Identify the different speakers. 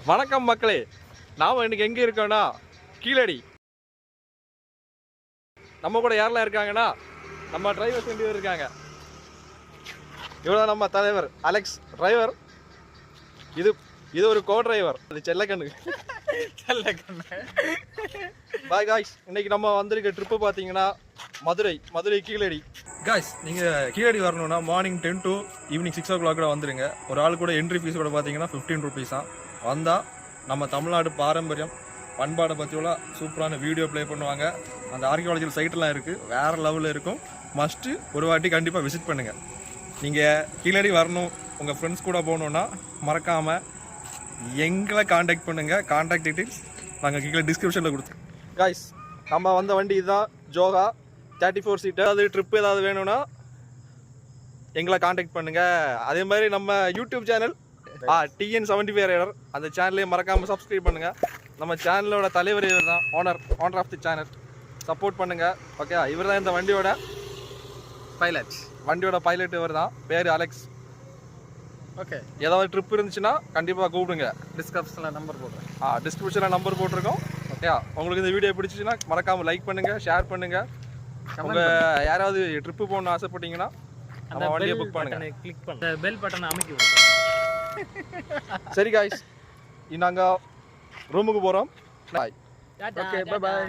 Speaker 1: வணக்கம் மக்களே, நாம் இன்னைக்கு எங்கே இருக்கோம்னா கீழடி. நம்ம கூட யாரெல்லாம் இருக்காங்கன்னா நம்ம டிரைவர்ஸ் 2 பேர் இருக்காங்க. இவ்வளோ நம்ம தலைவர் அலெக்ஸ் டிரைவர். இது ஒரு கோ டிரைவர், அது செல்லக்கண்ணு. பாய் காய்ஸ், இன்னைக்கு நம்ம வந்திருக்க ட்ரிப்பு பார்த்தீங்கன்னா மதுரை கீழடி. காய்ஸ், நீங்கள் கீழடி வரணும்னா மார்னிங் 10 to ஈவினிங் 6 o'clock கூட வந்துடுங்க. ஒரு ஆள் கூட என்ட்ரி ஃபீஸ் கூட பார்த்தீங்கன்னா 15 rupees தான். வந்தால் நம்ம தமிழ்நாடு பாரம்பரியம் பண்பாடை பற்றியெல்லாம் சூப்பரான வீடியோ ப்ளே பண்ணுவாங்க. அந்த ஆர்கியாலஜிக்கல் சைட்டெல்லாம் இருக்குது, வேறு லெவலில் இருக்கும். மஸ்ட்டு ஒரு வாட்டி கண்டிப்பாக விசிட் பண்ணுங்கள். நீங்கள் கீழடி வரணும், உங்கள் ஃப்ரெண்ட்ஸ் கூட போகணுன்னா மறக்காமல் எங்களை காண்டாக்ட் பண்ணுங்கள். காண்டாக்ட் டீட்டெயில்ஸ் நாங்கள் கீழே டிஸ்கிரிப்ஷனில் கொடுத்துருக்கோம். காய்ஸ், நம்ம வந்த வண்டி இதுதான், ஜோகா 34 சீட்டர். அது ட்ரிப்பு ஏதாவது வேணும்னா எங்களை காண்டாக்ட் பண்ணுங்கள். அதே மாதிரி நம்ம யூடியூப் சேனல் TN75 ரைடர், அந்த சேனலையும் மறக்காமல் சப்ஸ்கிரைப் பண்ணுங்கள். நம்ம சேனலோட தலைவர் இவர் தான், owner of the channel. Support பண்ணுங்கள், ஓகே. இவர் தான் இந்த வண்டியோட பைலட் இவர் தான், பேர் அலெக்ஸ். ஓகே, ஏதாவது ட்ரிப் இருந்துச்சுன்னா கண்டிப்பாக கூப்பிடுங்க. டிஸ்கிரிப்ஷனில் நம்பர் போட்டிருக்கோம். ஓகே, உங்களுக்கு இந்த வீடியோ பிடிச்சிச்சுன்னா மறக்காமல் லைக் பண்ணுங்கள், ஷேர் பண்ணுங்கள். உங்கள் யாராவது ட்ரிப்பு போகணுன்னு ஆசைப்பட்டீங்கன்னா நம்ம வண்டியை புக் பண்ணுங்க, கிளிக் பண்ணுங்க, பெல் பட்டனை அமைக்கி விடுங்க. சரி காய்ஸ், நாங்கள் ரூமுக்கு போகிறோம். பாய். ஓகே, பை பாய்.